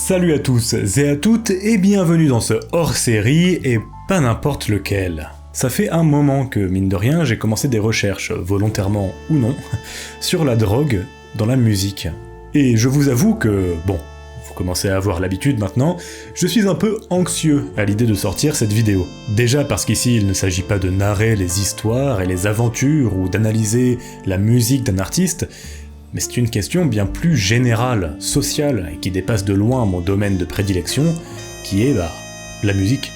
Salut à tous et à toutes et bienvenue dans ce hors-série et pas n'importe lequel. Ça fait un moment que, mine de rien, j'ai commencé des recherches, volontairement ou non, sur la drogue dans la musique. Et je vous avoue que, bon, vous commencez à avoir l'habitude maintenant, je suis un peu anxieux à l'idée de sortir cette vidéo. Déjà parce qu'ici il ne s'agit pas de narrer les histoires et les aventures ou d'analyser la musique d'un artiste, mais c'est une question bien plus générale, sociale, et qui dépasse de loin mon domaine de prédilection, qui est, la musique.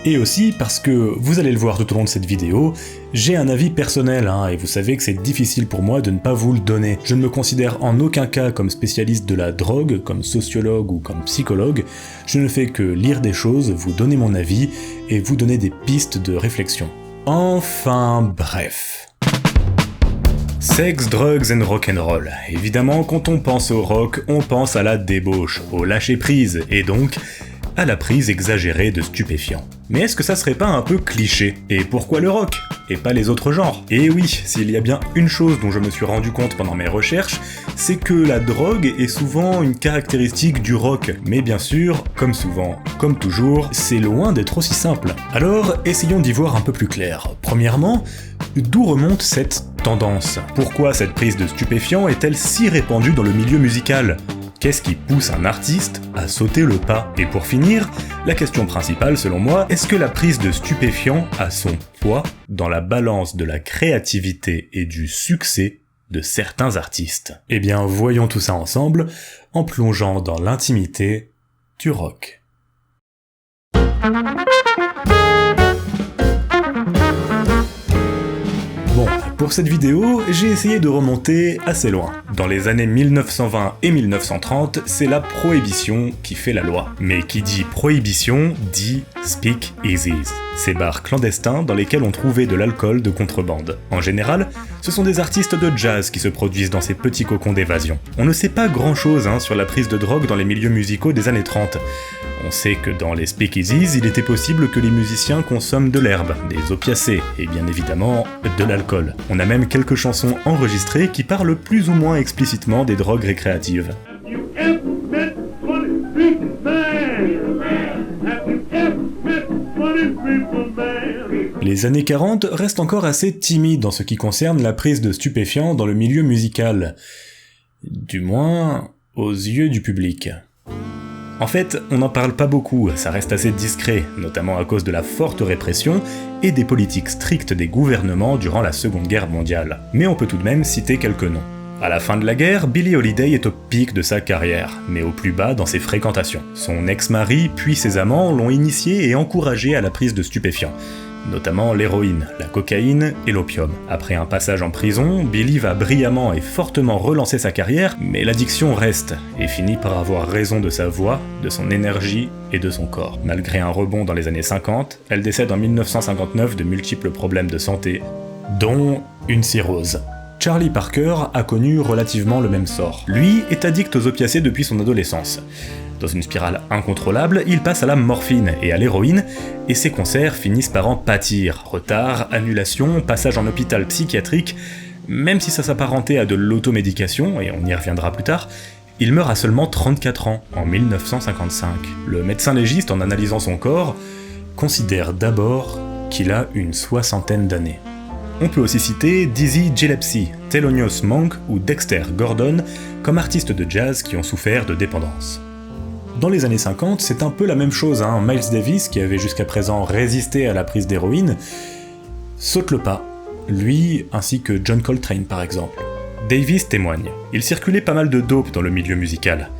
Et aussi parce que, vous allez le voir tout au long de cette vidéo, j'ai un avis personnel, et vous savez que c'est difficile pour moi de ne pas vous le donner. Je ne me considère en aucun cas comme spécialiste de la drogue, comme sociologue ou comme psychologue, je ne fais que lire des choses, vous donner mon avis, et vous donner des pistes de réflexion. Enfin bref. Sex, drugs and rock'n'roll. Évidemment, quand on pense au rock, on pense à la débauche, au lâcher-prise, et donc à la prise exagérée de stupéfiants. Mais est-ce que ça serait pas un peu cliché? Et pourquoi le rock? Et pas les autres genres? Et oui, s'il y a bien une chose dont je me suis rendu compte pendant mes recherches, c'est que la drogue est souvent une caractéristique du rock. Mais bien sûr, comme souvent, comme toujours, c'est loin d'être aussi simple. Alors, essayons d'y voir un peu plus clair. Premièrement, d'où remonte cette tendance? Pourquoi cette prise de stupéfiants est-elle si répandue dans le milieu musical? Qu'est-ce qui pousse un artiste à sauter le pas? Et pour finir, la question principale selon moi, est-ce que la prise de stupéfiants a son poids dans la balance de la créativité et du succès de certains artistes? Eh bien, voyons tout ça ensemble en plongeant dans l'intimité du rock. Bon, pour cette vidéo, j'ai essayé de remonter assez loin. Dans les années 1920 et 1930, c'est la prohibition qui fait la loi. Mais qui dit prohibition, dit speakeasies. Ces bars clandestins dans lesquels on trouvait de l'alcool de contrebande. En général, ce sont des artistes de jazz qui se produisent dans ces petits cocons d'évasion. On ne sait pas grand chose sur la prise de drogue dans les milieux musicaux des années 30. On sait que dans les speakeasies, il était possible que les musiciens consomment de l'herbe, des opiacés, et bien évidemment, de l'alcool. On a même quelques chansons enregistrées qui parlent plus ou moins explicitement des drogues récréatives. Les années 40 restent encore assez timides en ce qui concerne la prise de stupéfiants dans le milieu musical. Du moins, aux yeux du public. En fait, on n'en parle pas beaucoup, ça reste assez discret, notamment à cause de la forte répression et des politiques strictes des gouvernements durant la Seconde Guerre mondiale. Mais on peut tout de même citer quelques noms. À la fin de la guerre, Billie Holiday est au pic de sa carrière, mais au plus bas dans ses fréquentations. Son ex-mari puis ses amants l'ont initié et encouragé à la prise de stupéfiants, notamment l'héroïne, la cocaïne et l'opium. Après un passage en prison, Billie va brillamment et fortement relancer sa carrière, mais l'addiction reste, et finit par avoir raison de sa voix, de son énergie et de son corps. Malgré un rebond dans les années 50, elle décède en 1959 de multiples problèmes de santé, dont une cirrhose. Charlie Parker a connu relativement le même sort. Lui est addict aux opiacés depuis son adolescence. Dans une spirale incontrôlable, il passe à la morphine et à l'héroïne, et ses concerts finissent par en pâtir. Retard, annulation, passage en hôpital psychiatrique, même si ça s'apparentait à de l'automédication, et on y reviendra plus tard, il meurt à seulement 34 ans, en 1955. Le médecin légiste, en analysant son corps, considère d'abord qu'il a une 60aine d'années. On peut aussi citer Dizzy Gillespie, Thelonious Monk ou Dexter Gordon comme artistes de jazz qui ont souffert de dépendance. Dans les années 50, c'est un peu la même chose, Miles Davis, qui avait jusqu'à présent résisté à la prise d'héroïne, saute le pas, lui ainsi que John Coltrane par exemple. Davis témoigne, il circulait pas mal de dope dans le milieu musical,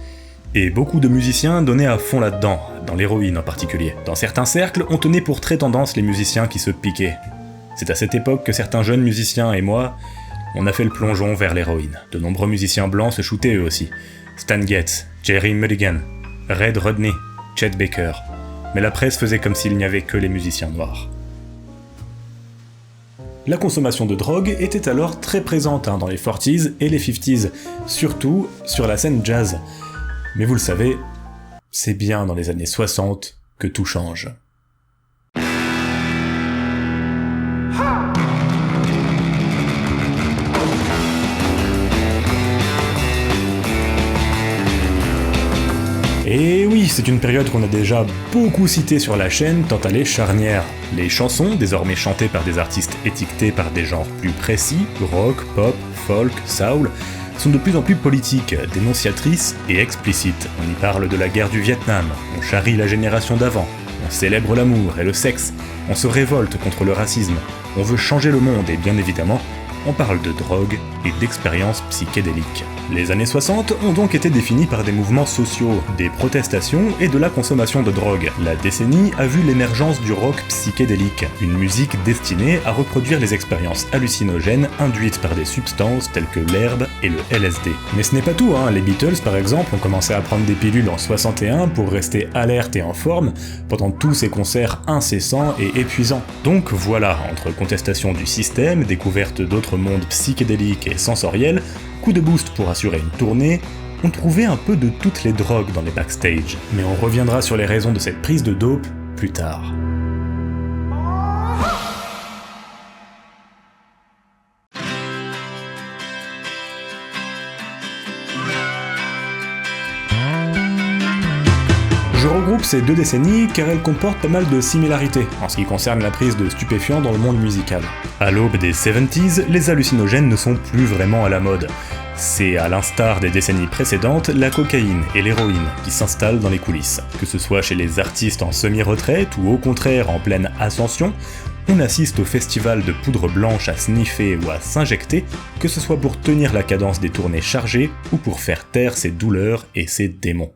et beaucoup de musiciens donnaient à fond là-dedans, dans l'héroïne en particulier. Dans certains cercles, on tenait pour très tendance les musiciens qui se piquaient. C'est à cette époque que certains jeunes musiciens et moi, on a fait le plongeon vers l'héroïne. De nombreux musiciens blancs se shootaient eux aussi. Stan Getz, Jerry Mulligan, Red Rodney, Chet Baker. Mais la presse faisait comme s'il n'y avait que les musiciens noirs. La consommation de drogue était alors très présente dans les 40s et les 50s, surtout sur la scène jazz. Mais vous le savez, c'est bien dans les années 60 que tout change. Et oui, c'est une période qu'on a déjà beaucoup citée sur la chaîne tant elle est charnière. Les chansons, désormais chantées par des artistes étiquetés par des genres plus précis, rock, pop, folk, soul, sont de plus en plus politiques, dénonciatrices et explicites. On y parle de la guerre du Vietnam, on charrie la génération d'avant, on célèbre l'amour et le sexe, on se révolte contre le racisme, on veut changer le monde et bien évidemment, on parle de drogue et d'expériences psychédéliques. Les années 60 ont donc été définies par des mouvements sociaux, des protestations et de la consommation de drogue. La décennie a vu l'émergence du rock psychédélique, une musique destinée à reproduire les expériences hallucinogènes induites par des substances telles que l'herbe et le LSD. Mais ce n'est pas tout, hein. Les Beatles par exemple ont commencé à prendre des pilules en 61 pour rester alertes et en forme pendant tous ces concerts incessants et épuisants. Donc voilà, entre contestation du système, découverte d'autres mondes psychédéliques et sensoriels, coup de boost pour assurer une tournée, on trouvait un peu de toutes les drogues dans les backstage. Mais on reviendra sur les raisons de cette prise de dope plus tard. Je regroupe ces deux décennies car elles comportent pas mal de similarités en ce qui concerne la prise de stupéfiants dans le monde musical. À l'aube des 70s, les hallucinogènes ne sont plus vraiment à la mode. C'est, à l'instar des décennies précédentes, la cocaïne et l'héroïne qui s'installent dans les coulisses. Que ce soit chez les artistes en semi-retraite ou au contraire en pleine ascension, on assiste au festival de poudre blanche à sniffer ou à s'injecter, que ce soit pour tenir la cadence des tournées chargées ou pour faire taire ses douleurs et ses démons.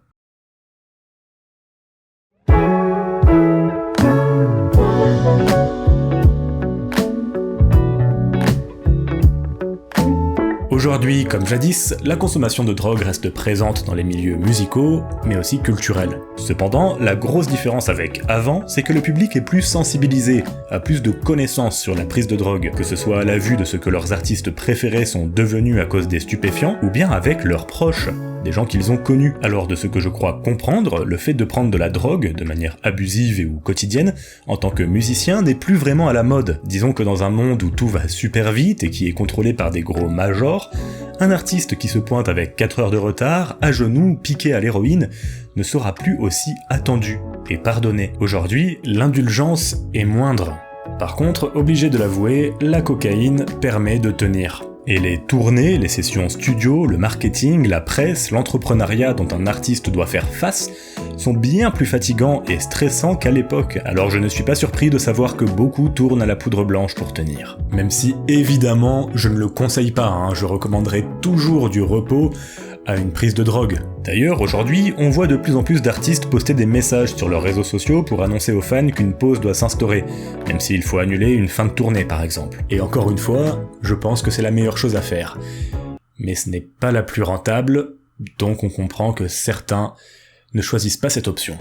Aujourd'hui, comme jadis, la consommation de drogue reste présente dans les milieux musicaux, mais aussi culturels. Cependant, la grosse différence avec avant, c'est que le public est plus sensibilisé, a plus de connaissances sur la prise de drogue, que ce soit à la vue de ce que leurs artistes préférés sont devenus à cause des stupéfiants, ou bien avec leurs proches, des gens qu'ils ont connus. Alors de ce que je crois comprendre, le fait de prendre de la drogue, de manière abusive et ou quotidienne, en tant que musicien n'est plus vraiment à la mode. Disons que dans un monde où tout va super vite et qui est contrôlé par des gros majors, un artiste qui se pointe avec 4 heures de retard, à genoux, piqué à l'héroïne, ne sera plus aussi attendu et pardonné. Aujourd'hui, l'indulgence est moindre. Par contre, obligé de l'avouer, la cocaïne permet de tenir. Et les tournées, les sessions studio, le marketing, la presse, l'entrepreneuriat dont un artiste doit faire face sont bien plus fatigants et stressants qu'à l'époque, alors je ne suis pas surpris de savoir que beaucoup tournent à la poudre blanche pour tenir. Même si évidemment je ne le conseille pas, je recommanderais toujours du repos à une prise de drogue. D'ailleurs, aujourd'hui, on voit de plus en plus d'artistes poster des messages sur leurs réseaux sociaux pour annoncer aux fans qu'une pause doit s'instaurer, même s'il faut annuler une fin de tournée par exemple. Et encore une fois, je pense que c'est la meilleure chose à faire. Mais ce n'est pas la plus rentable, donc on comprend que certains ne choisissent pas cette option.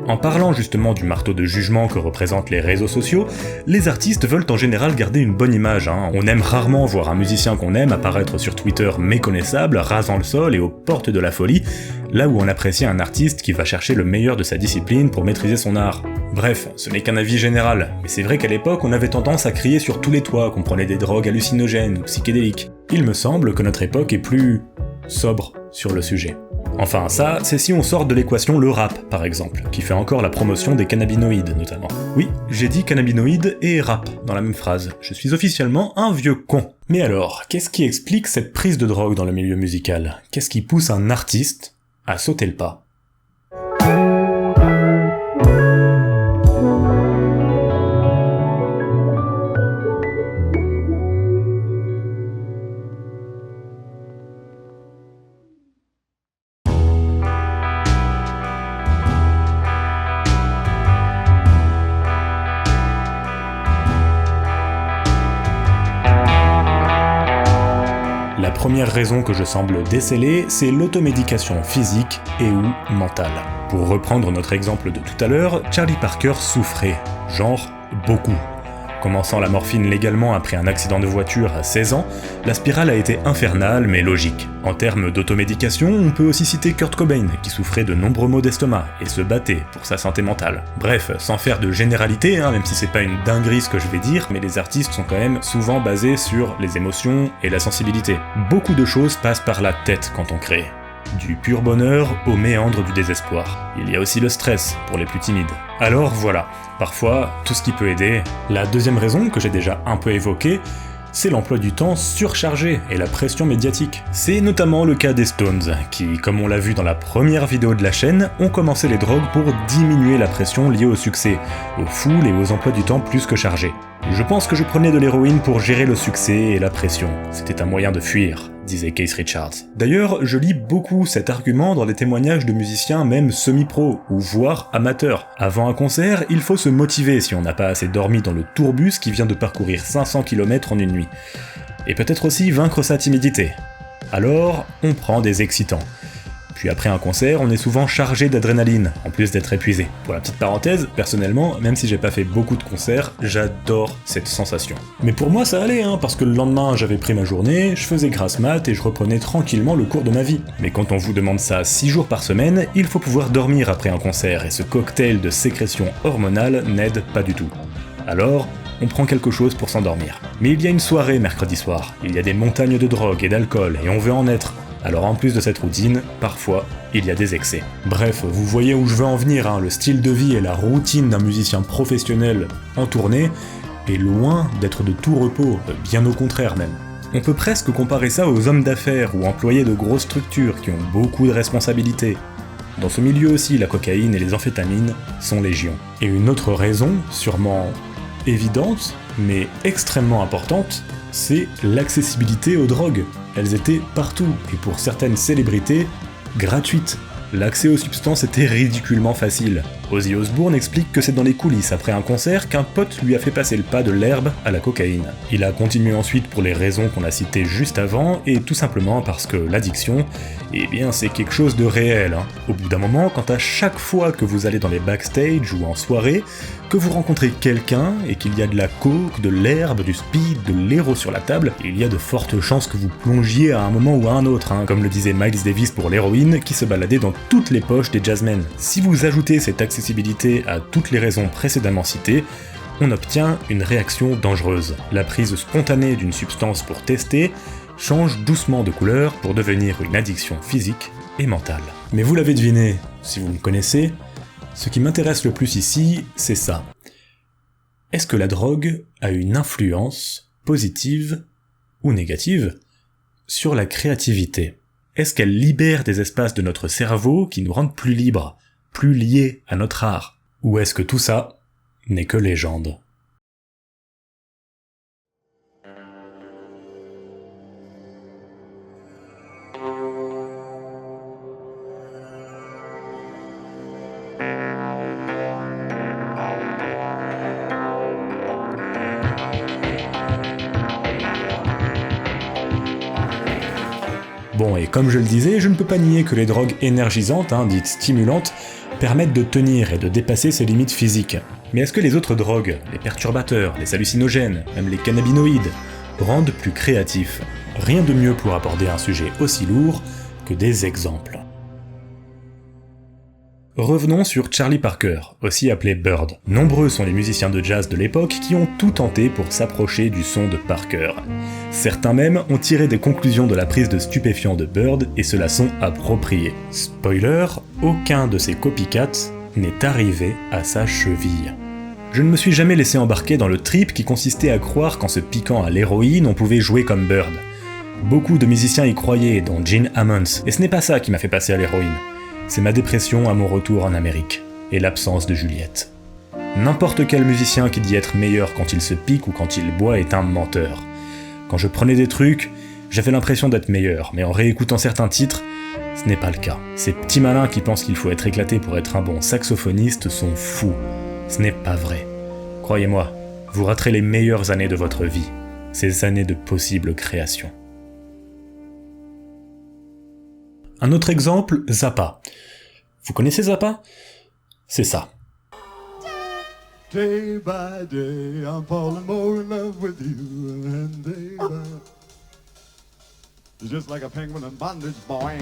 En parlant justement du marteau de jugement que représentent les réseaux sociaux, les artistes veulent en général garder une bonne image. On aime rarement voir un musicien qu'on aime apparaître sur Twitter méconnaissable, rasant le sol et aux portes de la folie, là où on apprécie un artiste qui va chercher le meilleur de sa discipline pour maîtriser son art. Bref, ce n'est qu'un avis général, mais c'est vrai qu'à l'époque on avait tendance à crier sur tous les toits qu'on prenait des drogues hallucinogènes ou psychédéliques. Il me semble que notre époque est plus sobre sur le sujet. Enfin ça, c'est si on sort de l'équation le rap, par exemple, qui fait encore la promotion des cannabinoïdes, notamment. Oui, j'ai dit cannabinoïdes et rap dans la même phrase. Je suis officiellement un vieux con. Mais alors, qu'est-ce qui explique cette prise de drogue dans le milieu musical ? Qu'est-ce qui pousse un artiste à sauter le pas ? La première raison que je semble déceler, c'est l'automédication physique et ou mentale. Pour reprendre notre exemple de tout à l'heure, Charlie Parker souffrait, genre beaucoup. Commençant la morphine légalement après un accident de voiture à 16 ans, la spirale a été infernale mais logique. En termes d'automédication, on peut aussi citer Kurt Cobain, qui souffrait de nombreux maux d'estomac et se battait pour sa santé mentale. Bref, sans faire de généralité, même si c'est pas une dinguerie ce que je vais dire, mais les artistes sont quand même souvent basés sur les émotions et la sensibilité. Beaucoup de choses passent par la tête quand on crée. Du pur bonheur aux méandres du désespoir. Il y a aussi le stress, pour les plus timides. Alors voilà, parfois, tout ce qui peut aider. La deuxième raison, que j'ai déjà un peu évoquée, c'est l'emploi du temps surchargé et la pression médiatique. C'est notamment le cas des Stones, qui, comme on l'a vu dans la première vidéo de la chaîne, ont commencé les drogues pour diminuer la pression liée au succès, aux foules et aux emplois du temps plus que chargés. Je pense que je prenais de l'héroïne pour gérer le succès et la pression. C'était un moyen de fuir, disait Keith Richards. D'ailleurs, je lis beaucoup cet argument dans les témoignages de musiciens même semi-pro, ou voire amateurs. Avant un concert, il faut se motiver si on n'a pas assez dormi dans le tourbus qui vient de parcourir 500 km en une nuit. Et peut-être aussi vaincre sa timidité. Alors, on prend des excitants. Puis après un concert, on est souvent chargé d'adrénaline, en plus d'être épuisé. Pour la petite parenthèse, personnellement, même si j'ai pas fait beaucoup de concerts, j'adore cette sensation. Mais pour moi ça allait, parce que le lendemain j'avais pris ma journée, je faisais grasse mat et je reprenais tranquillement le cours de ma vie. Mais quand on vous demande ça 6 jours par semaine, il faut pouvoir dormir après un concert, et ce cocktail de sécrétion hormonale n'aide pas du tout. Alors, on prend quelque chose pour s'endormir. Mais il y a une soirée mercredi soir, il y a des montagnes de drogue et d'alcool, et on veut en être. Alors en plus de cette routine, parfois, il y a des excès. Bref, vous voyez où je veux en venir, le style de vie et la routine d'un musicien professionnel en tournée est loin d'être de tout repos, bien au contraire même. On peut presque comparer ça aux hommes d'affaires ou employés de grosses structures qui ont beaucoup de responsabilités. Dans ce milieu aussi, la cocaïne et les amphétamines sont légion. Et une autre raison, sûrement évidente, mais extrêmement importante, c'est l'accessibilité aux drogues. Elles étaient partout, et pour certaines célébrités, gratuites. L'accès aux substances était ridiculement facile. Ozzy Osbourne explique que c'est dans les coulisses après un concert qu'un pote lui a fait passer le pas de l'herbe à la cocaïne. Il a continué ensuite pour les raisons qu'on a citées juste avant, et tout simplement parce que l'addiction, c'est quelque chose de réel. Au bout d'un moment, quand à chaque fois que vous allez dans les backstage ou en soirée, que vous rencontrez quelqu'un et qu'il y a de la coke, de l'herbe, du speed, de l'héros sur la table, il y a de fortes chances que vous plongiez à un moment ou à un autre, comme le disait Miles Davis pour l'héroïne qui se baladait dans toutes les poches des jazzmen. Si vous ajoutez cette accessibilité à toutes les raisons précédemment citées, on obtient une réaction dangereuse. La prise spontanée d'une substance pour tester change doucement de couleur pour devenir une addiction physique et mentale. Mais vous l'avez deviné, si vous me connaissez, ce qui m'intéresse le plus ici, c'est ça. Est-ce que la drogue a une influence positive ou négative sur la créativité ? Est-ce qu'elle libère des espaces de notre cerveau qui nous rendent plus libres, plus liés à notre art ? Ou est-ce que tout ça n'est que légende ? Bon, et comme je le disais, je ne peux pas nier que les drogues énergisantes, dites stimulantes, permettent de tenir et de dépasser ses limites physiques. Mais est-ce que les autres drogues, les perturbateurs, les hallucinogènes, même les cannabinoïdes, rendent plus créatifs ? Rien de mieux pour aborder un sujet aussi lourd que des exemples. Revenons sur Charlie Parker, aussi appelé Bird. Nombreux sont les musiciens de jazz de l'époque qui ont tout tenté pour s'approcher du son de Parker. Certains même ont tiré des conclusions de la prise de stupéfiants de Bird et se la sont appropriées. Spoiler, aucun de ces copycats n'est arrivé à sa cheville. Je ne me suis jamais laissé embarquer dans le trip qui consistait à croire qu'en se piquant à l'héroïne on pouvait jouer comme Bird. Beaucoup de musiciens y croyaient, dont Gene Ammons, et ce n'est pas ça qui m'a fait passer à l'héroïne. C'est ma dépression à mon retour en Amérique, et l'absence de Juliette. N'importe quel musicien qui dit être meilleur quand il se pique ou quand il boit est un menteur. Quand je prenais des trucs, j'avais l'impression d'être meilleur, mais en réécoutant certains titres, ce n'est pas le cas. Ces petits malins qui pensent qu'il faut être éclaté pour être un bon saxophoniste sont fous. Ce n'est pas vrai. Croyez-moi, vous raterez les meilleures années de votre vie, ces années de possible création. Un autre exemple, Zappa. Vous connaissez Zappa ? C'est ça. Day by day, I'm falling more in love with you, and day by... Just like a penguin in bondage, boy.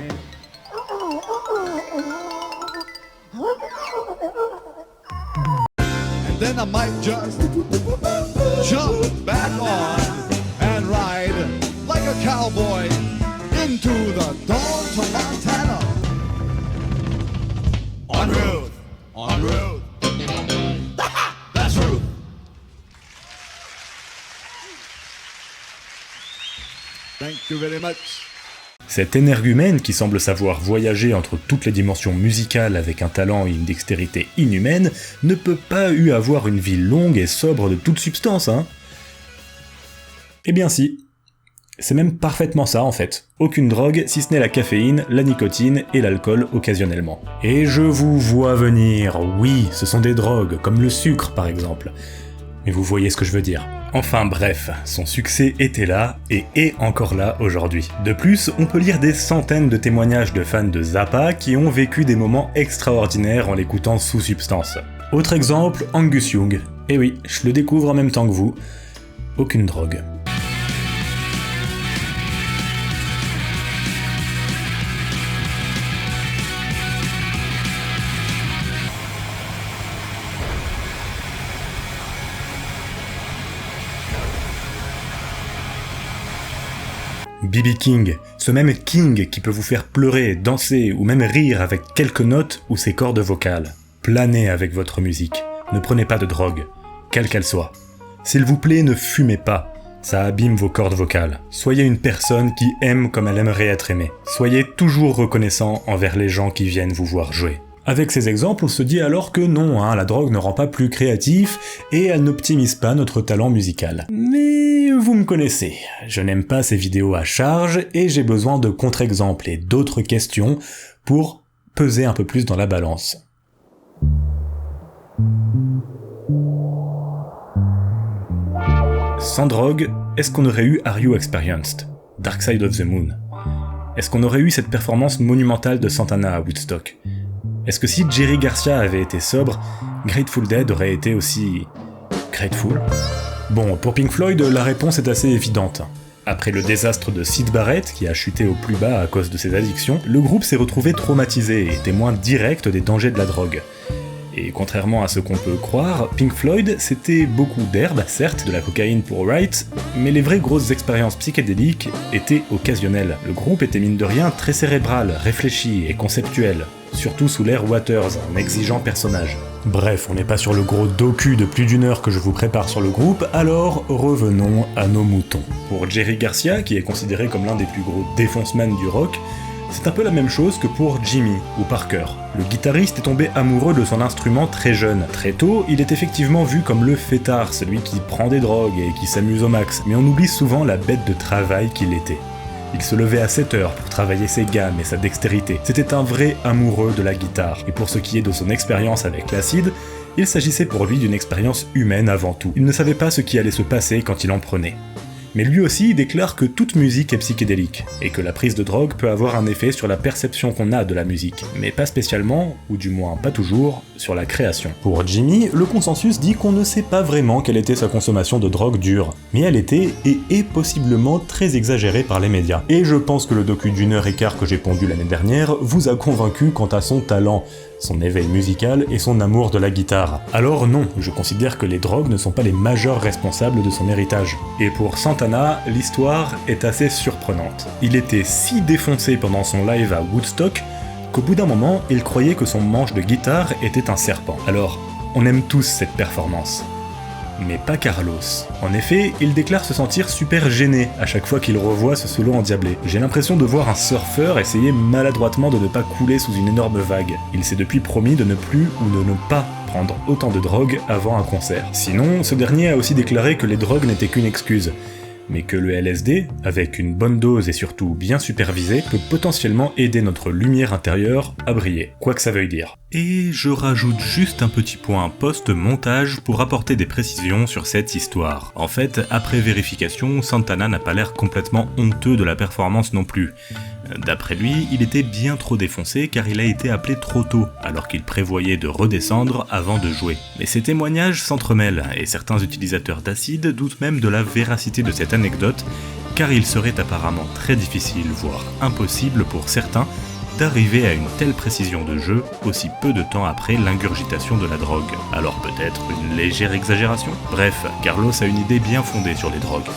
And then I might just jump back on and ride like a cowboy into the dawn to Montana. Thank you very much. Cet énergumène qui semble savoir voyager entre toutes les dimensions musicales avec un talent et une dextérité inhumaine ne peut pas avoir une vie longue et sobre de toute substance, hein? Eh bien si. C'est même parfaitement ça en fait. Aucune drogue, si ce n'est la caféine, la nicotine et l'alcool occasionnellement. Et je vous vois venir, oui, ce sont des drogues, comme le sucre par exemple. Mais vous voyez ce que je veux dire. Enfin bref, son succès était là et est encore là aujourd'hui. De plus, on peut lire des centaines de témoignages de fans de Zappa qui ont vécu des moments extraordinaires en l'écoutant sous substance. Autre exemple, Angus Young. Et oui, je le découvre en même temps que vous. Aucune drogue. B.B. King, ce même King qui peut vous faire pleurer, danser ou même rire avec quelques notes ou ses cordes vocales. Planez avec votre musique, ne prenez pas de drogue, quelle qu'elle soit. S'il vous plaît, ne fumez pas, ça abîme vos cordes vocales. Soyez une personne qui aime comme elle aimerait être aimée. Soyez toujours reconnaissant envers les gens qui viennent vous voir jouer. Avec ces exemples, on se dit alors que non, la drogue ne rend pas plus créatif et elle n'optimise pas notre talent musical. Mais vous me connaissez, je n'aime pas ces vidéos à charge et j'ai besoin de contre-exemples et d'autres questions pour peser un peu plus dans la balance. Sans drogue, est-ce qu'on aurait eu Are You Experienced? Dark Side of the Moon? Est-ce qu'on aurait eu cette performance monumentale de Santana à Woodstock? Est-ce que si Jerry Garcia avait été sobre, Grateful Dead aurait été aussi... grateful? Bon, pour Pink Floyd, la réponse est assez évidente. Après le désastre de Syd Barrett, qui a chuté au plus bas à cause de ses addictions, le groupe s'est retrouvé traumatisé et témoin direct des dangers de la drogue. Et contrairement à ce qu'on peut croire, Pink Floyd, c'était beaucoup d'herbe, certes, de la cocaïne pour Wright, mais les vraies grosses expériences psychédéliques étaient occasionnelles. Le groupe était mine de rien très cérébral, réfléchi et conceptuel, surtout sous l'ère Waters, un exigeant personnage. Bref, on n'est pas sur le gros docu de plus d'1 heure que je vous prépare sur le groupe, alors revenons à nos moutons. Pour Jerry Garcia, qui est considéré comme l'un des plus gros défoncemen du rock, c'est un peu la même chose que pour Jimmy ou Parker. Le guitariste est tombé amoureux de son instrument très jeune. Très tôt, il est effectivement vu comme le fêtard, celui qui prend des drogues et qui s'amuse au max, mais on oublie souvent la bête de travail qu'il était. Il se levait à 7 heures pour travailler ses gammes et sa dextérité. C'était un vrai amoureux de la guitare, et pour ce qui est de son expérience avec l'acide, il s'agissait pour lui d'une expérience humaine avant tout. Il ne savait pas ce qui allait se passer quand il en prenait. Mais lui aussi déclare que toute musique est psychédélique, et que la prise de drogue peut avoir un effet sur la perception qu'on a de la musique, mais pas spécialement, ou du moins pas toujours, sur la création. Pour Jimmy, le consensus dit qu'on ne sait pas vraiment quelle était sa consommation de drogue dure, mais elle était et est possiblement très exagérée par les médias. Et je pense que le docu d'1h15 que j'ai pondu l'année dernière vous a convaincu quant à son talent, son éveil musical et son amour de la guitare. Alors non, je considère que les drogues ne sont pas les majeurs responsables de son héritage. Et pour Santana, l'histoire est assez surprenante. Il était si défoncé pendant son live à Woodstock qu'au bout d'un moment, il croyait que son manche de guitare était un serpent. Alors, on aime tous cette performance. Mais pas Carlos. En effet, il déclare se sentir super gêné à chaque fois qu'il revoit ce solo endiablé. J'ai l'impression de voir un surfeur essayer maladroitement de ne pas couler sous une énorme vague. Il s'est depuis promis de ne plus ou de ne pas prendre autant de drogue avant un concert. Sinon, ce dernier a aussi déclaré que les drogues n'étaient qu'une excuse, mais que le LSD, avec une bonne dose et surtout bien supervisée, peut potentiellement aider notre lumière intérieure à briller, quoi que ça veuille dire. Et je rajoute juste un petit point post-montage pour apporter des précisions sur cette histoire. En fait, après vérification, Santana n'a pas l'air complètement honteux de la performance non plus. D'après lui, il était bien trop défoncé car il a été appelé trop tôt, alors qu'il prévoyait de redescendre avant de jouer. Mais ces témoignages s'entremêlent, et certains utilisateurs d'acide doutent même de la véracité de cette anecdote, car il serait apparemment très difficile, voire impossible pour certains, d'arriver à une telle précision de jeu aussi peu de temps après l'ingurgitation de la drogue. Alors peut-être une légère exagération? Bref, Carlos a une idée bien fondée sur les drogues.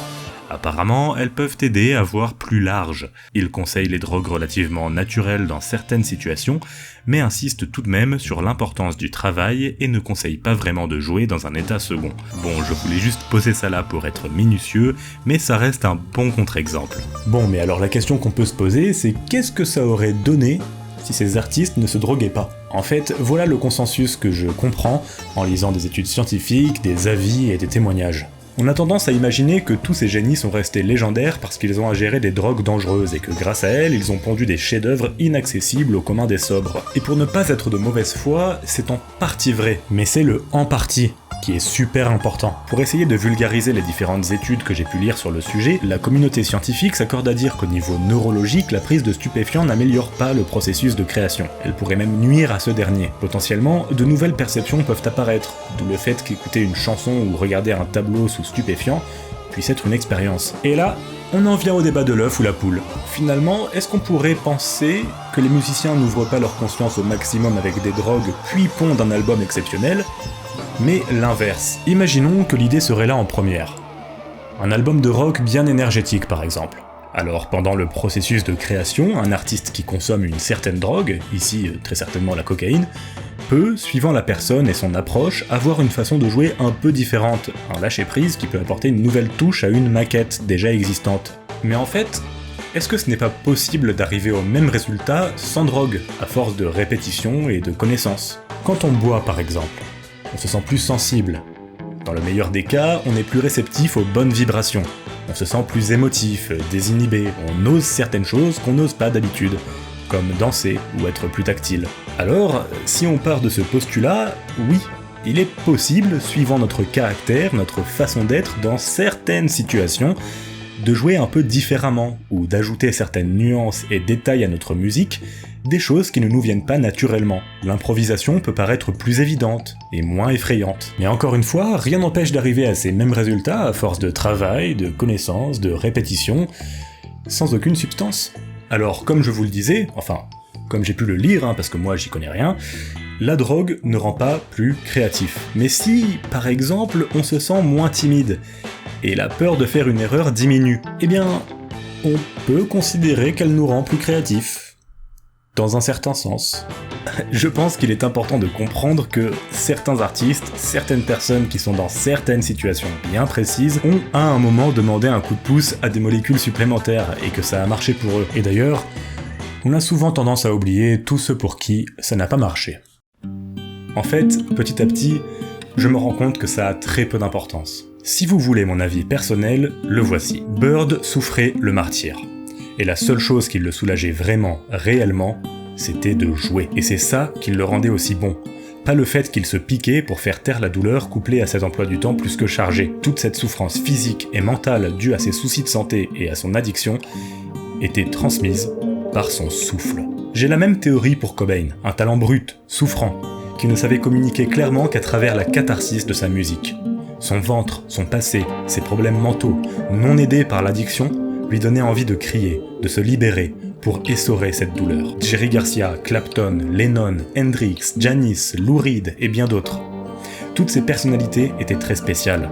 Apparemment, elles peuvent aider à voir plus large. Il conseille les drogues relativement naturelles dans certaines situations, mais insiste tout de même sur l'importance du travail et ne conseille pas vraiment de jouer dans un état second. Bon, je voulais juste poser ça là pour être minutieux, mais ça reste un bon contre-exemple. Bon, mais alors la question qu'on peut se poser, c'est qu'est-ce que ça aurait donné si ces artistes ne se droguaient pas? En fait, voilà le consensus que je comprends en lisant des études scientifiques, des avis et des témoignages. On a tendance à imaginer que tous ces génies sont restés légendaires parce qu'ils ont ingéré des drogues dangereuses et que grâce à elles, ils ont pondu des chefs-d'œuvre inaccessibles au commun des sobres. Et pour ne pas être de mauvaise foi, c'est en partie vrai, mais c'est le en partie qui est super important. Pour essayer de vulgariser les différentes études que j'ai pu lire sur le sujet, la communauté scientifique s'accorde à dire qu'au niveau neurologique, la prise de stupéfiants n'améliore pas le processus de création. Elle pourrait même nuire à ce dernier. Potentiellement, de nouvelles perceptions peuvent apparaître, d'où le fait qu'écouter une chanson ou regarder un tableau sous stupéfiant puisse être une expérience. Et là, on en vient au débat de l'œuf ou la poule. Finalement, est-ce qu'on pourrait penser que les musiciens n'ouvrent pas leur conscience au maximum avec des drogues puis pondent un album exceptionnel, mais l'inverse? Imaginons que l'idée serait là en première. Un album de rock bien énergétique par exemple. Alors pendant le processus de création, un artiste qui consomme une certaine drogue, ici très certainement la cocaïne, peut, suivant la personne et son approche, avoir une façon de jouer un peu différente, un lâcher-prise qui peut apporter une nouvelle touche à une maquette déjà existante. Mais en fait, est-ce que ce n'est pas possible d'arriver au même résultat sans drogue, à force de répétition et de connaissance? Quand on boit par exemple, on se sent plus sensible. Dans le meilleur des cas, on est plus réceptif aux bonnes vibrations. On se sent plus émotif, désinhibé, on ose certaines choses qu'on n'ose pas d'habitude, comme danser ou être plus tactile. Alors, si on part de ce postulat, oui, il est possible, suivant notre caractère, notre façon d'être dans certaines situations, de jouer un peu différemment, ou d'ajouter certaines nuances et détails à notre musique, des choses qui ne nous viennent pas naturellement. L'improvisation peut paraître plus évidente, et moins effrayante. Mais encore une fois, rien n'empêche d'arriver à ces mêmes résultats à force de travail, de connaissances, de répétition, sans aucune substance. Alors, comme je vous le disais, enfin, comme j'ai pu le lire, parce que moi j'y connais rien, la drogue ne rend pas plus créatif. Mais si, par exemple, on se sent moins timide, et la peur de faire une erreur diminue, eh bien, on peut considérer qu'elle nous rend plus créatifs. Dans un certain sens. Je pense qu'il est important de comprendre que certains artistes, certaines personnes qui sont dans certaines situations bien précises, ont à un moment demandé un coup de pouce à des molécules supplémentaires, et que ça a marché pour eux. Et d'ailleurs, on a souvent tendance à oublier tous ceux pour qui ça n'a pas marché. En fait, petit à petit, je me rends compte que ça a très peu d'importance. Si vous voulez mon avis personnel, le voici. Bird souffrait le martyre. Et la seule chose qui le soulageait vraiment, réellement, c'était de jouer. Et c'est ça qui le rendait aussi bon. Pas le fait qu'il se piquait pour faire taire la douleur couplée à cet emploi du temps plus que chargé. Toute cette souffrance physique et mentale due à ses soucis de santé et à son addiction était transmise par son souffle. J'ai la même théorie pour Cobain, un talent brut, souffrant, qui ne savait communiquer clairement qu'à travers la catharsis de sa musique. Son ventre, son passé, ses problèmes mentaux, non aidés par l'addiction, lui donnaient envie de crier, de se libérer, pour essorer cette douleur. Jerry Garcia, Clapton, Lennon, Hendrix, Janis, Lou Reed et bien d'autres. Toutes ces personnalités étaient très spéciales.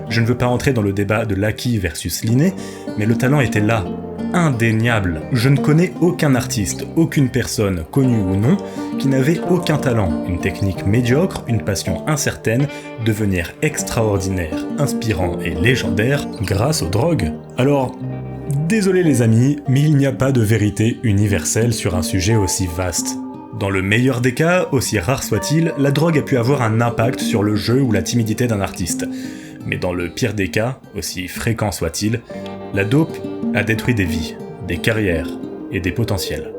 Je ne veux pas entrer dans le débat de l'acquis versus l'inné, mais le talent était là, indéniable. Je ne connais aucun artiste, aucune personne, connue ou non, qui n'avait aucun talent, une technique médiocre, une passion incertaine, devenir extraordinaire, inspirant et légendaire grâce aux drogues. Alors, désolé les amis, mais il n'y a pas de vérité universelle sur un sujet aussi vaste. Dans le meilleur des cas, aussi rare soit-il, la drogue a pu avoir un impact sur le jeu ou la timidité d'un artiste. Mais dans le pire des cas, aussi fréquent soit-il, la dope a détruit des vies, des carrières et des potentiels.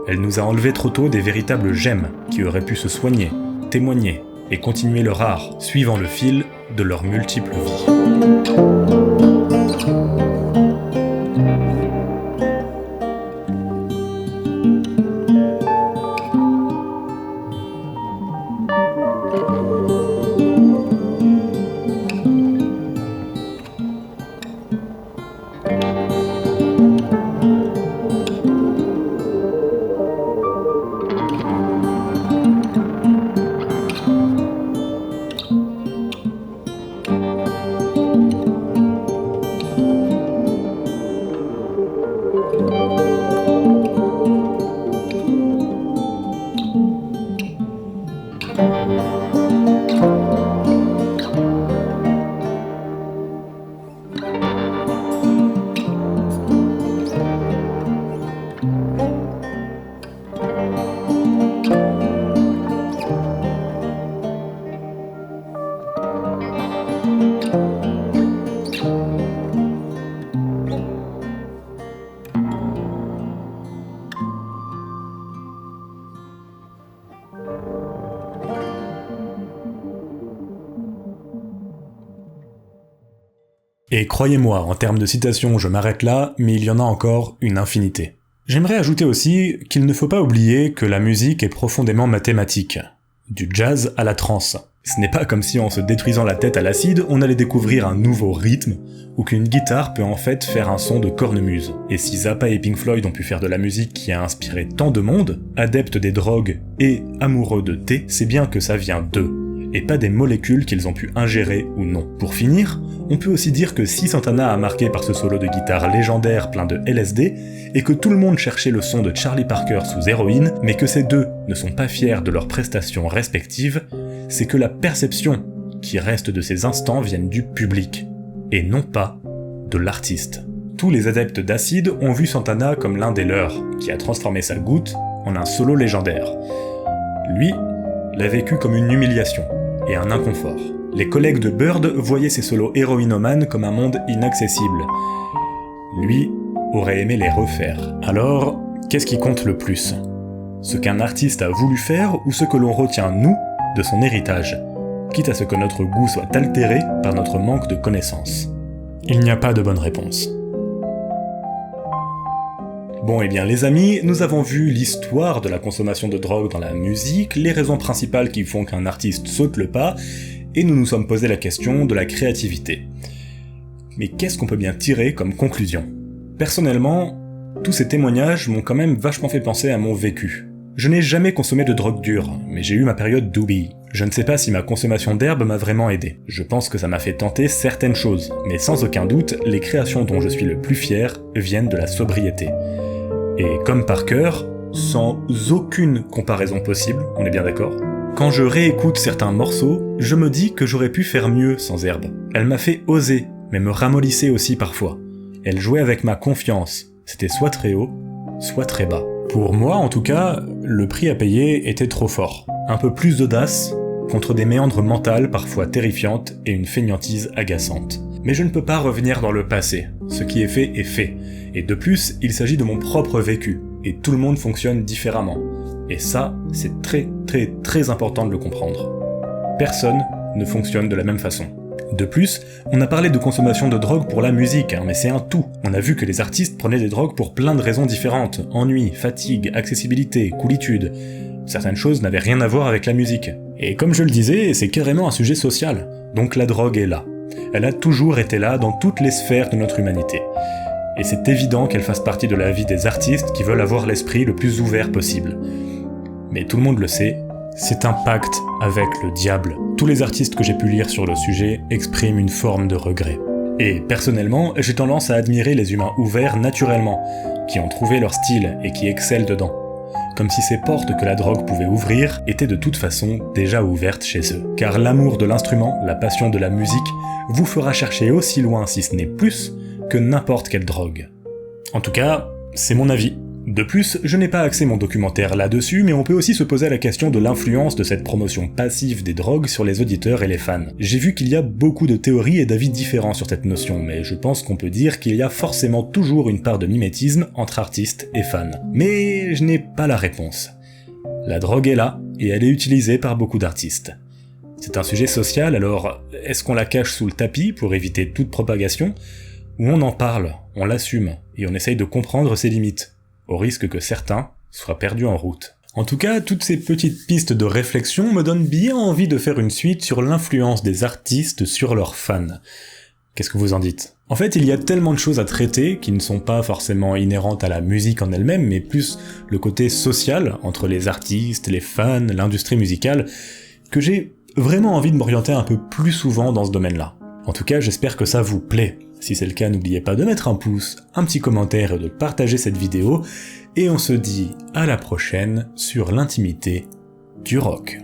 Elle nous a enlevé trop tôt des véritables gemmes qui auraient pu se soigner, témoigner et continuer leur art, suivant le fil de leurs multiples vies. Et croyez-moi, en termes de citations, je m'arrête là, mais il y en a encore une infinité. J'aimerais ajouter aussi qu'il ne faut pas oublier que la musique est profondément mathématique. Du jazz à la trance. Ce n'est pas comme si en se détruisant la tête à l'acide, on allait découvrir un nouveau rythme, ou qu'une guitare peut en fait faire un son de cornemuse. Et si Zappa et Pink Floyd ont pu faire de la musique qui a inspiré tant de monde, adeptes des drogues et amoureux de thé, c'est bien que ça vient d'eux, et pas des molécules qu'ils ont pu ingérer ou non. Pour finir, on peut aussi dire que si Santana a marqué par ce solo de guitare légendaire plein de LSD, et que tout le monde cherchait le son de Charlie Parker sous héroïne, mais que ces deux ne sont pas fiers de leurs prestations respectives, c'est que la perception qui reste de ces instants vienne du public, et non pas de l'artiste. Tous les adeptes d'acide ont vu Santana comme l'un des leurs, qui a transformé sa goutte en un solo légendaire. Lui l'a vécu comme une humiliation et un inconfort. Les collègues de Bird voyaient ces solos héroïnomanes comme un monde inaccessible. Lui aurait aimé les refaire. Alors, qu'est-ce qui compte le plus ? Ce qu'un artiste a voulu faire ou ce que l'on retient, nous, de son héritage, quitte à ce que notre goût soit altéré par notre manque de connaissances. Il n'y a pas de bonne réponse. Bon et bien les amis, nous avons vu l'histoire de la consommation de drogue dans la musique, les raisons principales qui font qu'un artiste saute le pas, et nous nous sommes posé la question de la créativité. Mais qu'est-ce qu'on peut bien tirer comme conclusion ? Personnellement, tous ces témoignages m'ont quand même vachement fait penser à mon vécu. Je n'ai jamais consommé de drogue dure, mais j'ai eu ma période doobie. Je ne sais pas si ma consommation d'herbe m'a vraiment aidé. Je pense que ça m'a fait tenter certaines choses, mais sans aucun doute, les créations dont je suis le plus fier viennent de la sobriété. Et comme Parker, sans aucune comparaison possible, on est bien d'accord ? Quand je réécoute certains morceaux, je me dis que j'aurais pu faire mieux sans herbe. Elle m'a fait oser, mais me ramollissait aussi parfois. Elle jouait avec ma confiance, c'était soit très haut, soit très bas. Pour moi, en tout cas, le prix à payer était trop fort. Un peu plus d'audace, contre des méandres mentales parfois terrifiantes et une fainéantise agaçante. Mais je ne peux pas revenir dans le passé. Ce qui est fait est fait. Et de plus, il s'agit de mon propre vécu. Et tout le monde fonctionne différemment. Et ça, c'est très très très important de le comprendre. Personne ne fonctionne de la même façon. De plus, on a parlé de consommation de drogue pour la musique, mais c'est un tout. On a vu que les artistes prenaient des drogues pour plein de raisons différentes. Ennui, fatigue, accessibilité, coolitude. Certaines choses n'avaient rien à voir avec la musique. Et comme je le disais, c'est carrément un sujet social. Donc la drogue est là. Elle a toujours été là dans toutes les sphères de notre humanité. Et c'est évident qu'elle fasse partie de la vie des artistes qui veulent avoir l'esprit le plus ouvert possible. Mais tout le monde le sait, c'est un pacte avec le diable. Tous les artistes que j'ai pu lire sur le sujet expriment une forme de regret. Et personnellement, j'ai tendance à admirer les humains ouverts naturellement, qui ont trouvé leur style et qui excellent dedans. Comme si ces portes que la drogue pouvait ouvrir étaient de toute façon déjà ouvertes chez eux. Car l'amour de l'instrument, la passion de la musique, vous fera chercher aussi loin, si ce n'est plus, que n'importe quelle drogue. En tout cas, c'est mon avis. De plus, je n'ai pas axé mon documentaire là-dessus, mais on peut aussi se poser la question de l'influence de cette promotion passive des drogues sur les auditeurs et les fans. J'ai vu qu'il y a beaucoup de théories et d'avis différents sur cette notion, mais je pense qu'on peut dire qu'il y a forcément toujours une part de mimétisme entre artistes et fans. Mais je n'ai pas la réponse. La drogue est là, et elle est utilisée par beaucoup d'artistes. C'est un sujet social, alors est-ce qu'on la cache sous le tapis pour éviter toute propagation ? Ou on en parle, on l'assume, et on essaye de comprendre ses limites, au risque que certains soient perdus en route. En tout cas, toutes ces petites pistes de réflexion me donnent bien envie de faire une suite sur l'influence des artistes sur leurs fans. Qu'est-ce que vous en dites ? En fait, il y a tellement de choses à traiter qui ne sont pas forcément inhérentes à la musique en elle-même, mais plus le côté social entre les artistes, les fans, l'industrie musicale, que j'ai vraiment envie de m'orienter un peu plus souvent dans ce domaine-là. En tout cas, j'espère que ça vous plaît. Si c'est le cas, n'oubliez pas de mettre un pouce, un petit commentaire et de partager cette vidéo, et on se dit à la prochaine sur l'intimité du rock.